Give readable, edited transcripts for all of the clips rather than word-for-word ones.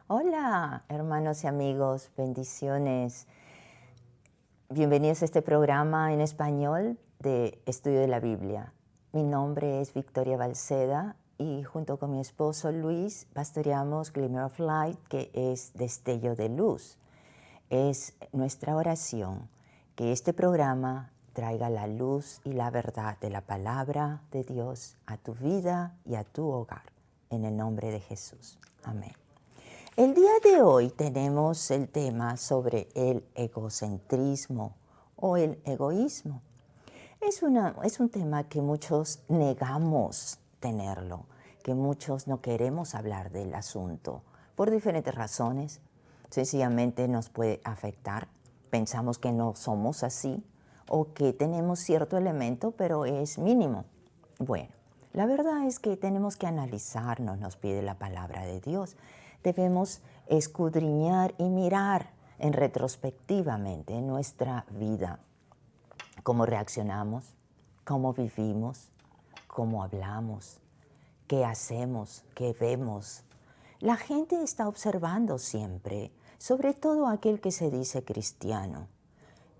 Hola, hermanos y amigos, bendiciones. Bienvenidos a este programa en español de Estudio de la Biblia. Mi nombre es Victoria Balceda y junto con mi esposo Luis pastoreamos Glimmer of Light, que es destello de luz. Es nuestra oración que este programa traiga la luz y la verdad de la palabra de Dios a tu vida y a tu hogar. En el nombre de Jesús. Amén. El día de hoy tenemos el tema sobre el egocentrismo o el egoísmo. Es un tema que muchos negamos tenerlo, que muchos no queremos hablar del asunto por diferentes razones. Sencillamente nos puede afectar. Pensamos que no somos así o que tenemos cierto elemento, pero es mínimo. Bueno, la verdad es que tenemos que analizarnos, nos pide la palabra de Dios. Debemos escudriñar y mirar en retrospectivamente en nuestra vida cómo reaccionamos, cómo vivimos, cómo hablamos, qué hacemos, qué vemos. La gente está observando siempre, sobre todo aquel que se dice cristiano.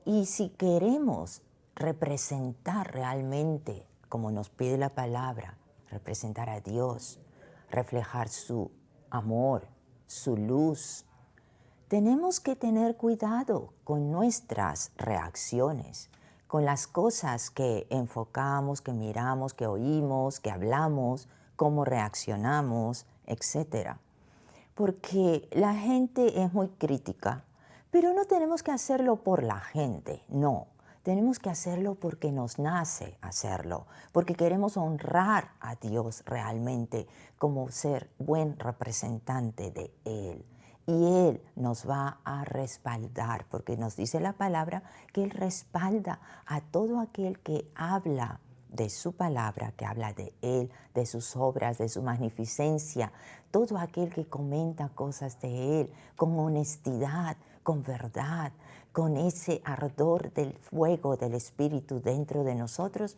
Y si queremos representar realmente, como nos pide la palabra, representar a Dios, reflejar su amor, su luz, tenemos que tener cuidado con nuestras reacciones, con las cosas que enfocamos, que miramos, que oímos, que hablamos, cómo reaccionamos, etc. Porque la gente es muy crítica, pero no tenemos que hacerlo por la gente, no. Tenemos que hacerlo porque nos nace hacerlo, porque queremos honrar a Dios realmente como ser buen representante de Él. Y Él nos va a respaldar, porque nos dice la palabra que Él respalda a todo aquel que habla de su palabra, que habla de Él, de sus obras, de su magnificencia, todo aquel que comenta cosas de Él con honestidad, con verdad, con ese ardor del fuego del Espíritu dentro de nosotros,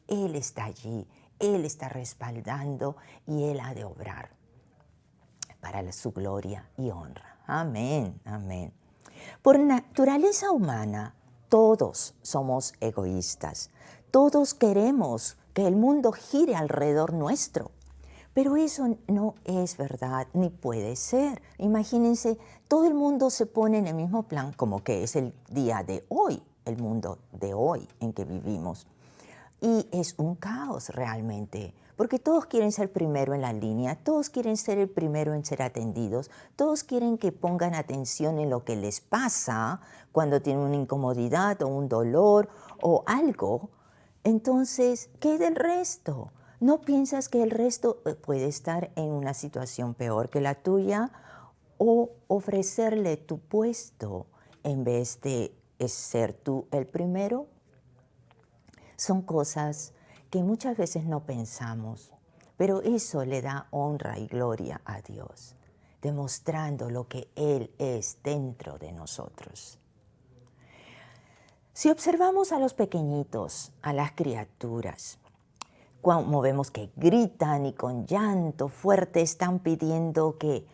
Él está allí, Él está respaldando y Él ha de obrar para su gloria y honra. Amén, amén. Por naturaleza humana, todos somos egoístas. Todos queremos que el mundo gire alrededor nuestro. Pero eso no es verdad ni puede ser. Imagínense, todo el mundo se pone en el mismo plan como que es el día de hoy, el mundo de hoy en que vivimos. Y es un caos realmente, porque todos quieren ser primero en la línea, todos quieren ser el primero en ser atendidos, todos quieren que pongan atención en lo que les pasa cuando tienen una incomodidad o un dolor o algo. Entonces, ¿qué del resto? ¿No piensas que el resto puede estar en una situación peor que la tuya o ofrecerle tu puesto en vez de ser tú el primero? Son cosas que muchas veces no pensamos, pero eso le da honra y gloria a Dios, demostrando lo que Él es dentro de nosotros. Si observamos a los pequeñitos, a las criaturas, como vemos que gritan y con llanto fuerte están pidiendo que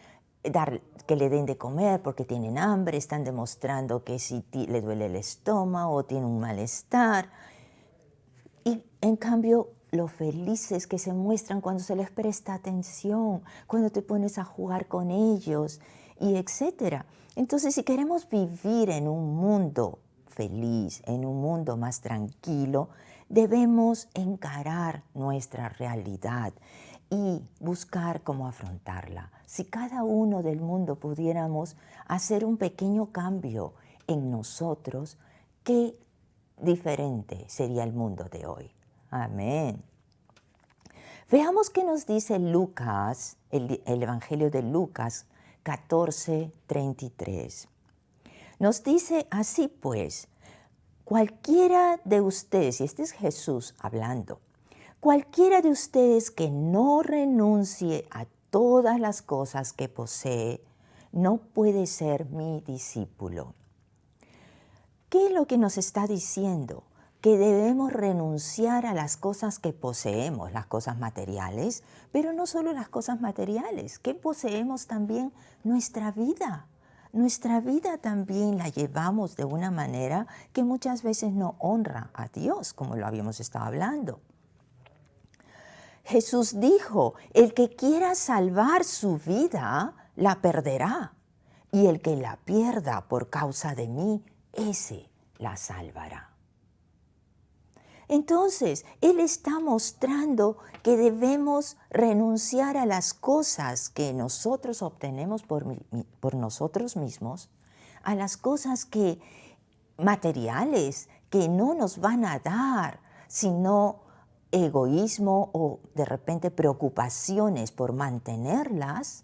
le den de comer porque tienen hambre, están demostrando que si le duele el estómago o tiene un malestar. Y en cambio, lo felices que se muestran cuando se les presta atención, cuando te pones a jugar con ellos, y etcétera. Entonces, si queremos vivir en un mundo feliz, en un mundo más tranquilo, debemos encarar nuestra realidad y buscar cómo afrontarla. Si cada uno del mundo pudiéramos hacer un pequeño cambio en nosotros, ¿qué diferente sería el mundo de hoy? Amén. Veamos qué nos dice Lucas, el Evangelio de Lucas 14:33. Nos dice así pues, cualquiera de ustedes, y este es Jesús hablando, cualquiera de ustedes que no renuncie a todas las cosas que posee, no puede ser mi discípulo. ¿Qué es lo que nos está diciendo? que debemos renunciar a las cosas que poseemos, las cosas materiales, pero no solo las cosas materiales, que poseemos también nuestra vida. Nuestra vida también la llevamos de una manera que muchas veces no honra a Dios, como lo habíamos estado hablando. Jesús dijo, el que quiera salvar su vida, la perderá. Y el que la pierda por causa de mí, ese la salvará. Entonces, Él está mostrando que debemos renunciar a las cosas que nosotros obtenemos por nosotros mismos, a las cosas materiales que no nos van a dar, sino egoísmo o de repente preocupaciones por mantenerlas,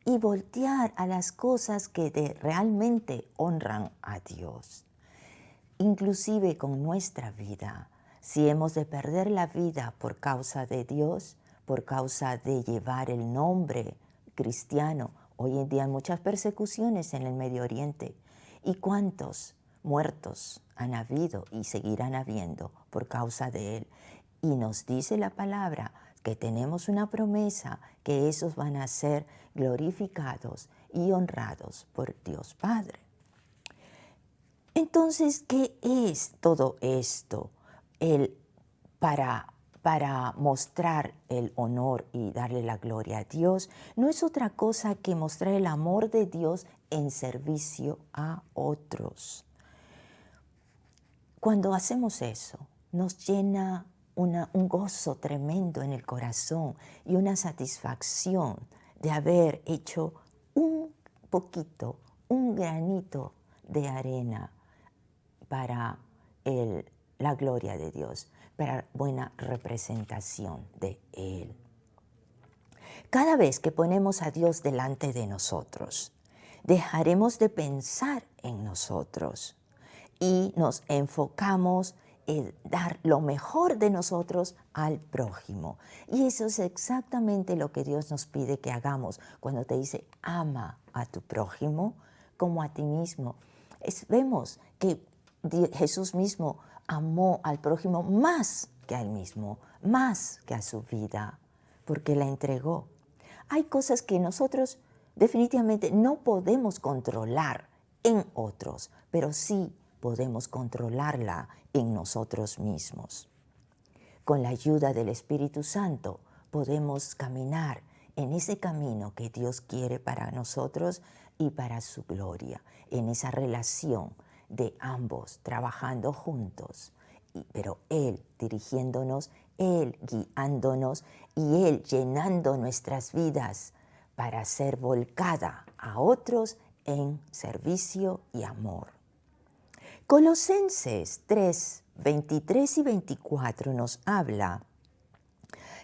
y voltear a las cosas que realmente honran a Dios. Inclusive con nuestra vida, si hemos de perder la vida por causa de Dios, por causa de llevar el nombre cristiano, hoy en día hay muchas persecuciones en el Medio Oriente. ¿Y cuántos muertos han habido y seguirán habiendo por causa de él? Y nos dice la palabra que tenemos una promesa que esos van a ser glorificados y honrados por Dios Padre. Entonces, ¿qué es todo esto? Para mostrar el honor y darle la gloria a Dios, no es otra cosa que mostrar el amor de Dios en servicio a otros. Cuando hacemos eso, nos llena un gozo tremendo en el corazón y una satisfacción de haber hecho un poquito, un granito de arena para la gloria de Dios, para buena representación de Él. Cada vez que ponemos a Dios delante de nosotros, dejaremos de pensar en nosotros y nos enfocamos en dar lo mejor de nosotros al prójimo. Y eso es exactamente lo que Dios nos pide que hagamos cuando te dice, ama a tu prójimo como a ti mismo. Vemos que Jesús mismo amó al prójimo más que a él mismo, más que a su vida, porque la entregó. Hay cosas que nosotros definitivamente no podemos controlar en otros, pero sí podemos controlarla en nosotros mismos. Con la ayuda del Espíritu Santo podemos caminar en ese camino que Dios quiere para nosotros y para su gloria, en esa relación de ambos trabajando juntos, pero Él dirigiéndonos, Él guiándonos y Él llenando nuestras vidas para ser volcada a otros en servicio y amor. Colosenses 3, 23 y 24 nos habla,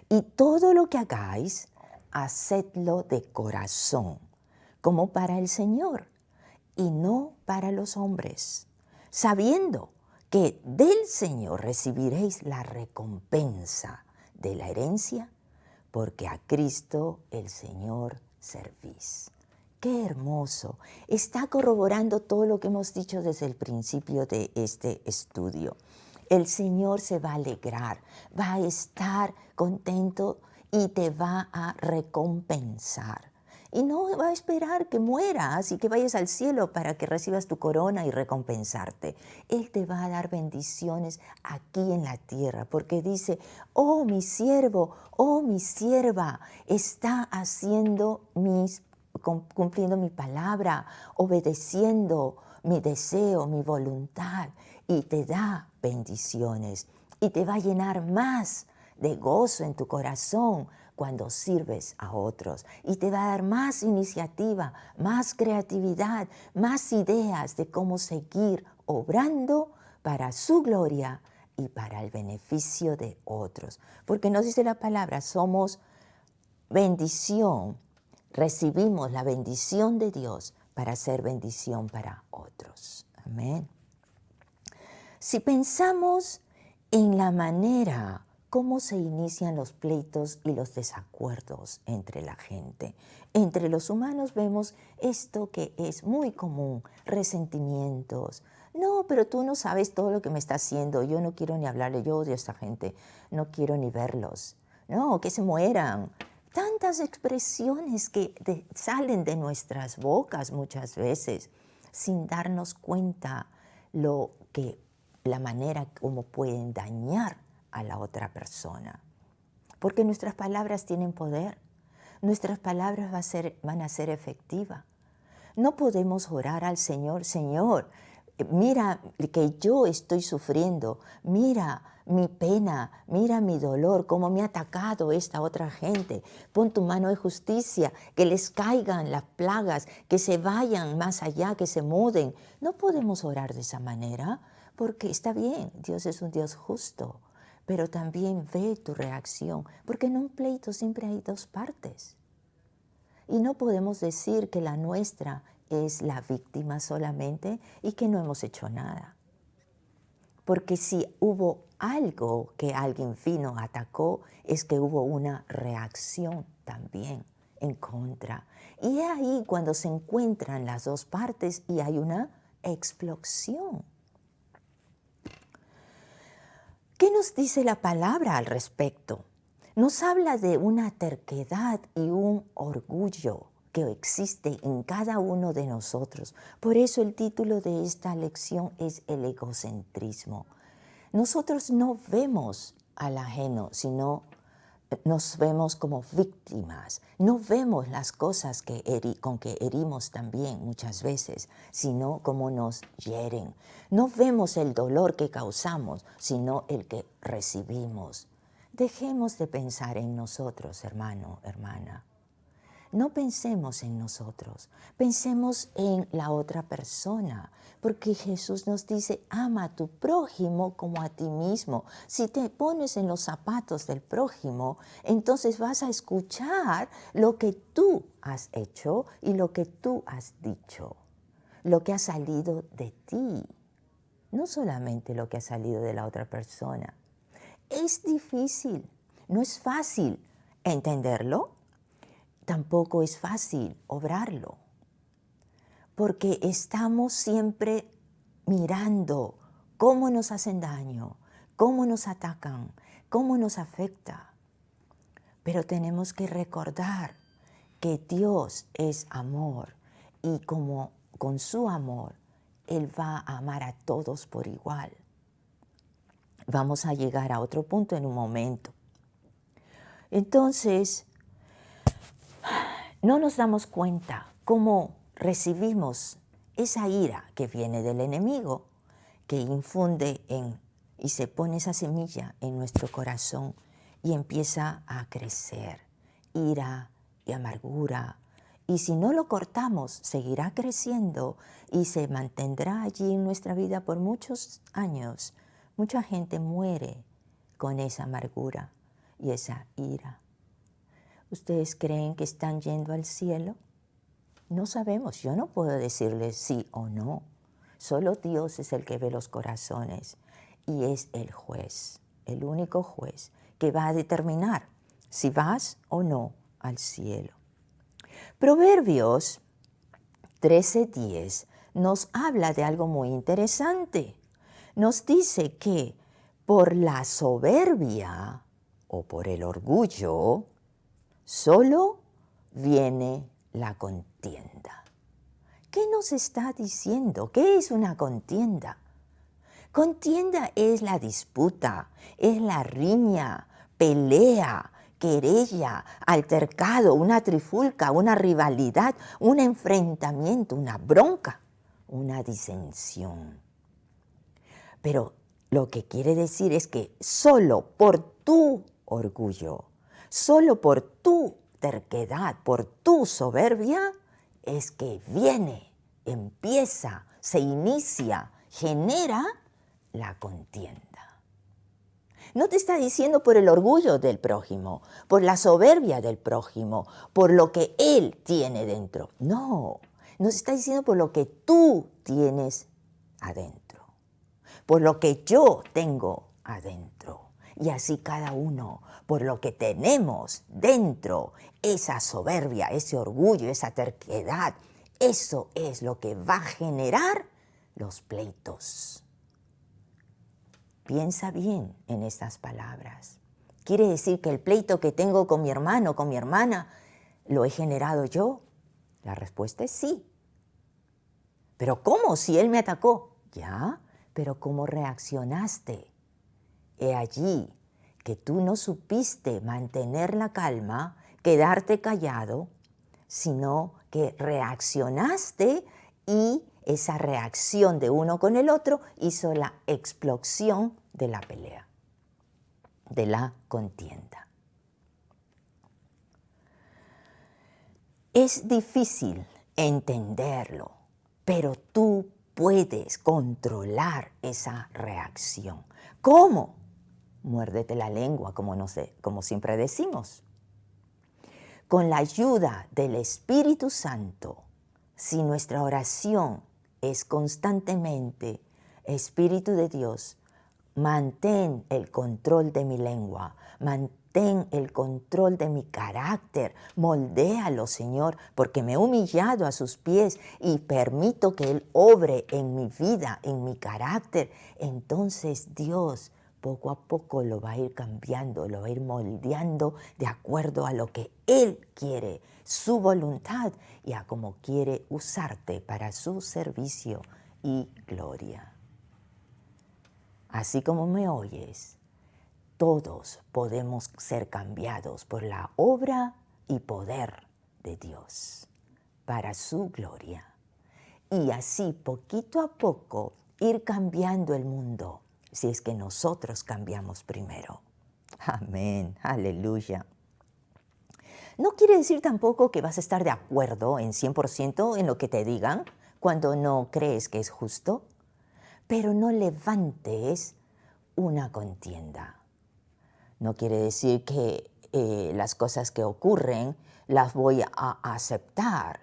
y todo lo que hagáis, hacedlo de corazón, como para el Señor, y no para los hombres, sabiendo que del Señor recibiréis la recompensa de la herencia, porque a Cristo el Señor servís. ¡Qué hermoso! Está corroborando todo lo que hemos dicho desde el principio de este estudio. El Señor se va a alegrar, va a estar contento y te va a recompensar. Y no va a esperar que mueras y que vayas al cielo para que recibas tu corona y recompensarte. Él te va a dar bendiciones aquí en la tierra, porque dice, oh mi siervo, oh mi sierva, está cumpliendo mi palabra, obedeciendo mi deseo, mi voluntad, y te da bendiciones y te va a llenar más de gozo en tu corazón cuando sirves a otros, y te va a dar más iniciativa, más creatividad, más ideas de cómo seguir obrando para su gloria y para el beneficio de otros. Porque nos dice la palabra, somos bendición, recibimos la bendición de Dios para ser bendición para otros. Amén. Si pensamos en la manera cómo se inician los pleitos y los desacuerdos entre la gente, entre los humanos vemos esto que es muy común, resentimientos, No, pero tú no sabes todo lo que me está haciendo. Yo no quiero ni hablarle, yo odio a esta gente. No quiero ni verlos. No, que se mueran. Tantas expresiones que salen de nuestras bocas muchas veces sin darnos cuenta la manera como pueden dañar a la otra persona. Porque nuestras palabras tienen poder. Nuestras palabras van a ser efectivas. No podemos orar al Señor, Señor, mira que yo estoy sufriendo, mira mi pena, mira mi dolor, cómo me ha atacado esta otra gente. Pon tu mano de justicia, que les caigan las plagas, que se vayan más allá, que se muden. No podemos orar de esa manera, porque está bien, Dios es un Dios justo, pero también ve tu reacción, porque en un pleito siempre hay dos partes. Y no podemos decir que la nuestra es la víctima solamente y que no hemos hecho nada. Porque si hubo algo que alguien vino, atacó, es que hubo una reacción también en contra. Y es ahí cuando se encuentran las dos partes y hay una explosión. ¿Qué nos dice la palabra al respecto? Nos habla de una terquedad y un orgullo que existe en cada uno de nosotros. Por eso el título de esta lección es el egocentrismo. Nosotros no vemos al ajeno, sino nos vemos como víctimas. No vemos las cosas con que herimos también muchas veces, sino como nos hieren. No vemos el dolor que causamos, sino el que recibimos. Dejemos de pensar en nosotros, hermano, hermana. No pensemos en nosotros, pensemos en la otra persona, porque Jesús nos dice, ama a tu prójimo como a ti mismo. Si te pones en los zapatos del prójimo, entonces vas a escuchar lo que tú has hecho y lo que tú has dicho, lo que ha salido de ti, no solamente lo que ha salido de la otra persona. Es difícil, no es fácil entenderlo. Tampoco es fácil obrarlo, porque estamos siempre mirando cómo nos hacen daño, cómo nos atacan, cómo nos afecta. Pero tenemos que recordar que Dios es amor y como con su amor, Él va a amar a todos por igual. Vamos a llegar a otro punto en un momento. Entonces, no nos damos cuenta cómo recibimos esa ira que viene del enemigo, que infunde y se pone esa semilla en nuestro corazón y empieza a crecer ira y amargura. Y si no lo cortamos, seguirá creciendo y se mantendrá allí en nuestra vida por muchos años. Mucha gente muere con esa amargura y esa ira. ¿Ustedes creen que están yendo al cielo? No sabemos, yo no puedo decirles sí o no. Solo Dios es el que ve los corazones y es el juez, el único juez que va a determinar si vas o no al cielo. Proverbios 13:10 nos habla de algo muy interesante. Nos dice que por la soberbia o por el orgullo, solo viene la contienda. ¿Qué nos está diciendo? ¿Qué es una contienda? Contienda es la disputa, es la riña, pelea, querella, altercado, una trifulca, una rivalidad, un enfrentamiento, una bronca, una disensión. Pero lo que quiere decir es que solo por tu orgullo, solo por tu terquedad, por tu soberbia, es que viene, empieza, se inicia, genera la contienda. No te está diciendo por el orgullo del prójimo, por la soberbia del prójimo, por lo que él tiene dentro. No, nos está diciendo por lo que tú tienes adentro, por lo que yo tengo adentro. Y así cada uno, por lo que tenemos dentro, esa soberbia, ese orgullo, esa terquedad, eso es lo que va a generar los pleitos. Piensa bien en estas palabras. ¿Quiere decir que el pleito que tengo con mi hermano, con mi hermana, lo he generado yo? La respuesta es sí. ¿Pero cómo? Si él me atacó. Ya, pero ¿cómo reaccionaste? He allí que tú no supiste mantener la calma, quedarte callado, sino que reaccionaste y esa reacción de uno con el otro hizo la explosión de la pelea, de la contienda. Es difícil entenderlo, pero tú puedes controlar esa reacción. ¿Cómo? Muérdete la lengua, como siempre decimos. Con la ayuda del Espíritu Santo, si nuestra oración es constantemente, Espíritu de Dios, mantén el control de mi lengua, mantén el control de mi carácter, moldéalo, Señor, porque me he humillado a sus pies y permito que Él obre en mi vida, en mi carácter. Entonces Dios poco a poco lo va a ir cambiando, lo va a ir moldeando de acuerdo a lo que Él quiere, su voluntad y a cómo quiere usarte para su servicio y gloria. Así como me oyes, todos podemos ser cambiados por la obra y poder de Dios para su gloria. Y así poquito a poco ir cambiando el mundo, si es que nosotros cambiamos primero. Amén, aleluya. No quiere decir tampoco que vas a estar de acuerdo en 100% en lo que te digan cuando no crees que es justo, pero no levantes una contienda. No quiere decir que las cosas que ocurren las voy a aceptar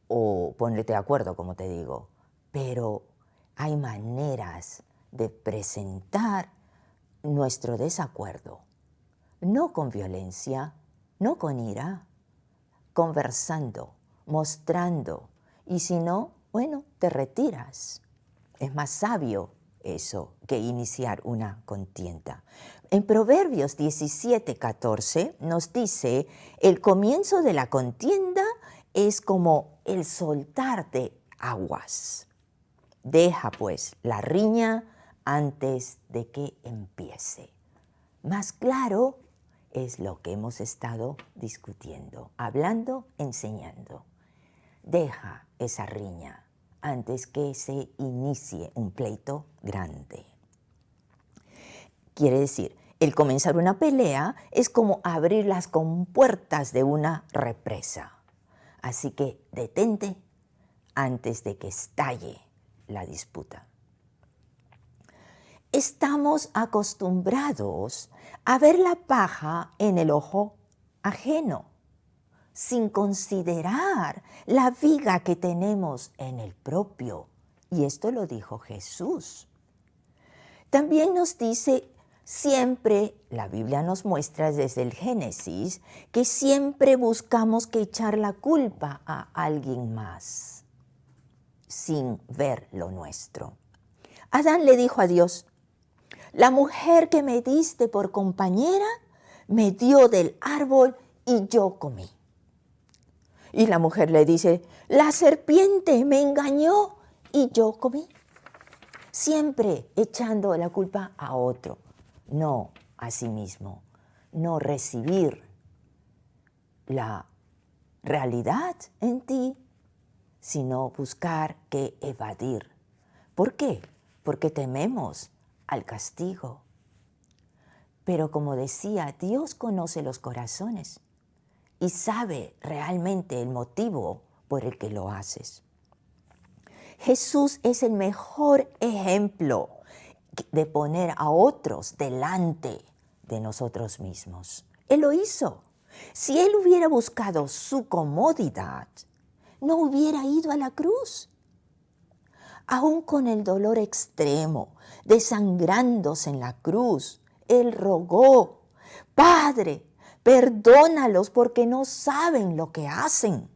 o ponerte de acuerdo, como te digo, pero hay maneras de presentar nuestro desacuerdo, no con violencia, no con ira, conversando, mostrando, y si no, bueno, te retiras. Es más sabio eso que iniciar una contienda. En Proverbios 17:14 nos dice, el comienzo de la contienda es como el soltar de aguas. Deja pues la riña antes de que empiece. Más claro es lo que hemos estado discutiendo, hablando, enseñando. Deja esa riña antes que se inicie un pleito grande. Quiere decir, el comenzar una pelea es como abrir las compuertas de una represa. Así que detente antes de que estalle la disputa. Estamos acostumbrados a ver la paja en el ojo ajeno, sin considerar la viga que tenemos en el propio. Y esto lo dijo Jesús. También nos dice siempre, la Biblia nos muestra desde el Génesis, que siempre buscamos que echar la culpa a alguien más, sin ver lo nuestro. Adán le dijo a Dios, la mujer que me diste por compañera me dio del árbol y yo comí. Y la mujer le dice, la serpiente me engañó y yo comí. Siempre echando la culpa a otro, no a sí mismo. No recibir la realidad en ti, sino buscar que evadir. ¿Por qué? Porque tememos al castigo. Pero como decía, Dios conoce los corazones y sabe realmente el motivo por el que lo haces. Jesús es el mejor ejemplo de poner a otros delante de nosotros mismos. Él lo hizo. Si Él hubiera buscado su comodidad, no hubiera ido a la cruz. Aún con el dolor extremo, desangrándose en la cruz, Él rogó, Padre, perdónalos porque no saben lo que hacen.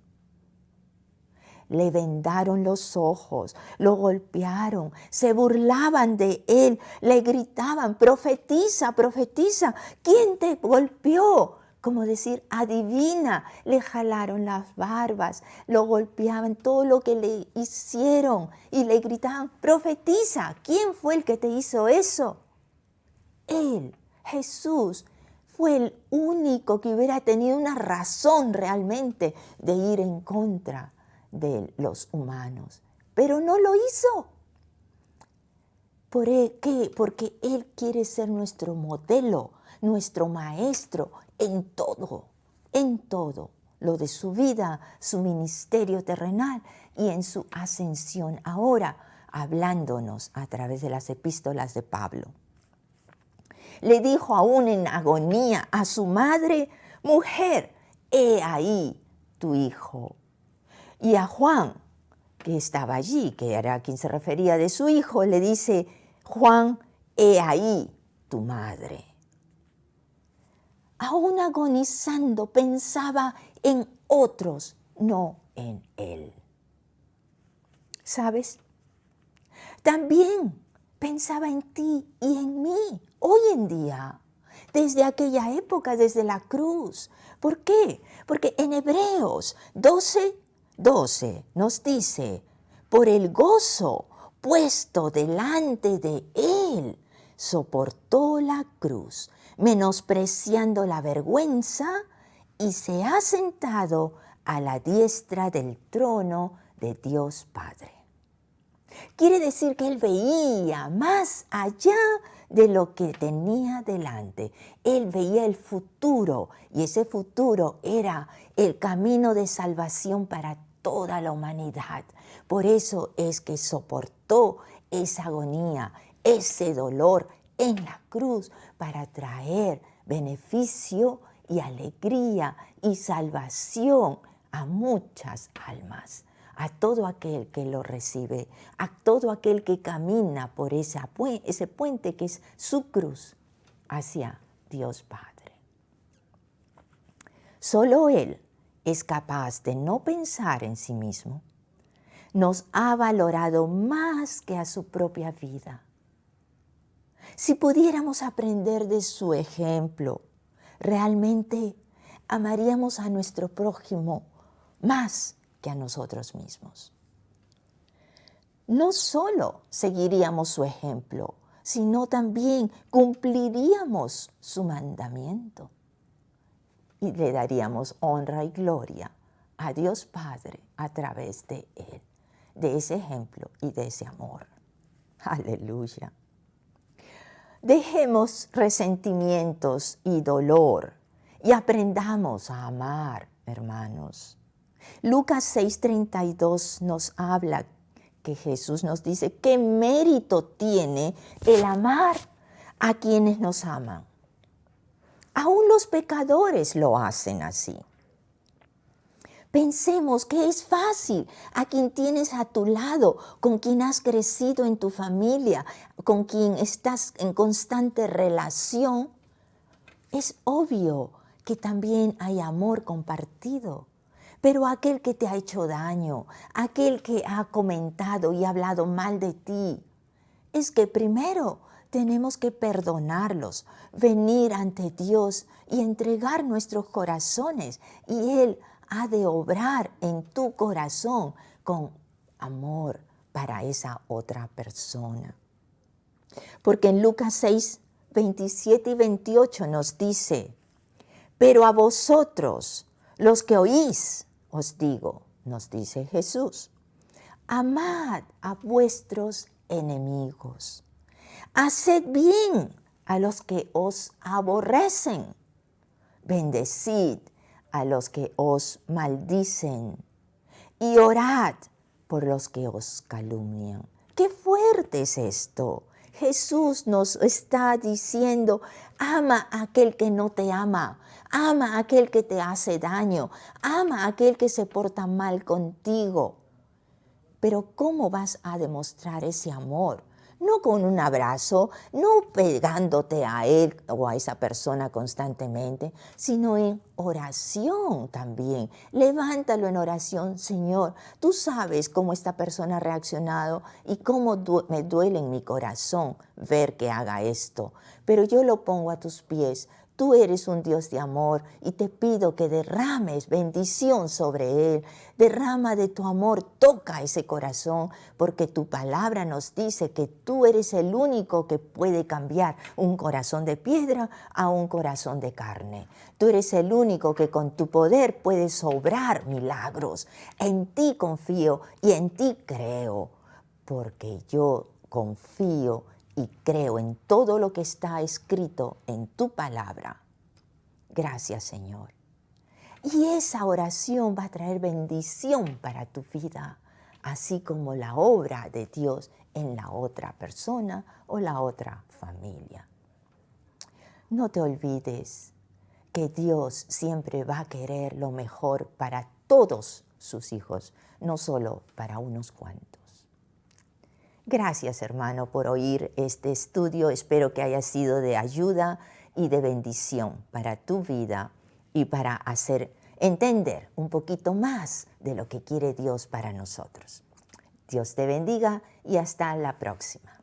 le vendaron los ojos, lo golpearon, se burlaban de él, le gritaban, profetiza, profetiza, ¿quién te golpeó? Como decir, adivina, le jalaron las barbas, lo golpeaban, todo lo que le hicieron y le gritaban, profetiza, ¿quién fue el que te hizo eso? Él, Jesús, fue el único que hubiera tenido una razón realmente de ir en contra de los humanos, pero no lo hizo. ¿Por qué? Porque Él quiere ser nuestro modelo, nuestro maestro en todo, lo de su vida, su ministerio terrenal y en su ascensión ahora, hablándonos a través de las epístolas de Pablo. Le dijo aún en agonía a su madre, mujer, he ahí tu hijo. Y a Juan, que estaba allí, que era a quien se refería de su hijo, le dice, Juan, he ahí tu madre. Aún agonizando pensaba en otros, no en él. ¿Sabes? También pensaba en ti y en mí, hoy en día, desde aquella época, desde la cruz. ¿Por qué? Porque en Hebreos 12 nos dice, por el gozo puesto delante de él, soportó la cruz, menospreciando la vergüenza, y se ha sentado a la diestra del trono de Dios Padre. Quiere decir que él veía más allá de lo que tenía delante. Él veía el futuro y ese futuro era el camino de salvación para toda la humanidad. Por eso es que soportó esa agonía, ese dolor en la cruz para traer beneficio y alegría y salvación a muchas almas. A todo aquel que lo recibe, a todo aquel que camina por ese puente que es su cruz hacia Dios Padre. Solo Él es capaz de no pensar en sí mismo. Nos ha valorado más que a su propia vida. Si pudiéramos aprender de su ejemplo, realmente amaríamos a nuestro prójimo más que a nosotros mismos. No solo seguiríamos su ejemplo, sino también cumpliríamos su mandamiento y le daríamos honra y gloria a Dios Padre a través de él, de ese ejemplo y de ese amor. Aleluya. Dejemos resentimientos y dolor y aprendamos a amar, hermanos. Lucas 6:32 nos habla que Jesús nos dice qué mérito tiene el amar a quienes nos aman. Aún los pecadores lo hacen así. Pensemos que es fácil a quien tienes a tu lado, con quien has crecido en tu familia, con quien estás en constante relación. Es obvio que también hay amor compartido. Pero aquel que te ha hecho daño, aquel que ha comentado y hablado mal de ti, es que primero tenemos que perdonarlos, venir ante Dios y entregar nuestros corazones. Y Él ha de obrar en tu corazón con amor para esa otra persona. Porque en Lucas 6, 27 y 28 nos dice, pero a vosotros, los que oís, os digo, nos dice Jesús, amad a vuestros enemigos, haced bien a los que os aborrecen, bendecid a los que os maldicen y orad por los que os calumnian. ¡Qué fuerte es esto! Jesús nos está diciendo, ama a aquel que no te ama, ama a aquel que te hace daño, ama a aquel que se porta mal contigo. Pero ¿cómo vas a demostrar ese amor? no con un abrazo, no pegándote a él o a esa persona constantemente, sino en oración también. Levántalo en oración, Señor. Tú sabes cómo esta persona ha reaccionado y cómo me duele en mi corazón ver que haga esto. Pero yo lo pongo a tus pies. Tú eres un Dios de amor y te pido que derrames bendición sobre él. Derrama de tu amor, toca ese corazón, porque tu palabra nos dice que tú eres el único que puede cambiar un corazón de piedra a un corazón de carne. Tú eres el único que con tu poder puedes obrar milagros. En ti confío y en ti creo, porque yo confío y creo en todo lo que está escrito en tu palabra. Gracias, Señor. Y esa oración va a traer bendición para tu vida, así como la obra de Dios en la otra persona o la otra familia. No te olvides que Dios siempre va a querer lo mejor para todos sus hijos, no solo para unos cuantos. Gracias, hermano, por oír este estudio. Espero que haya sido de ayuda y de bendición para tu vida y para hacer entender un poquito más de lo que quiere Dios para nosotros. Dios te bendiga y hasta la próxima.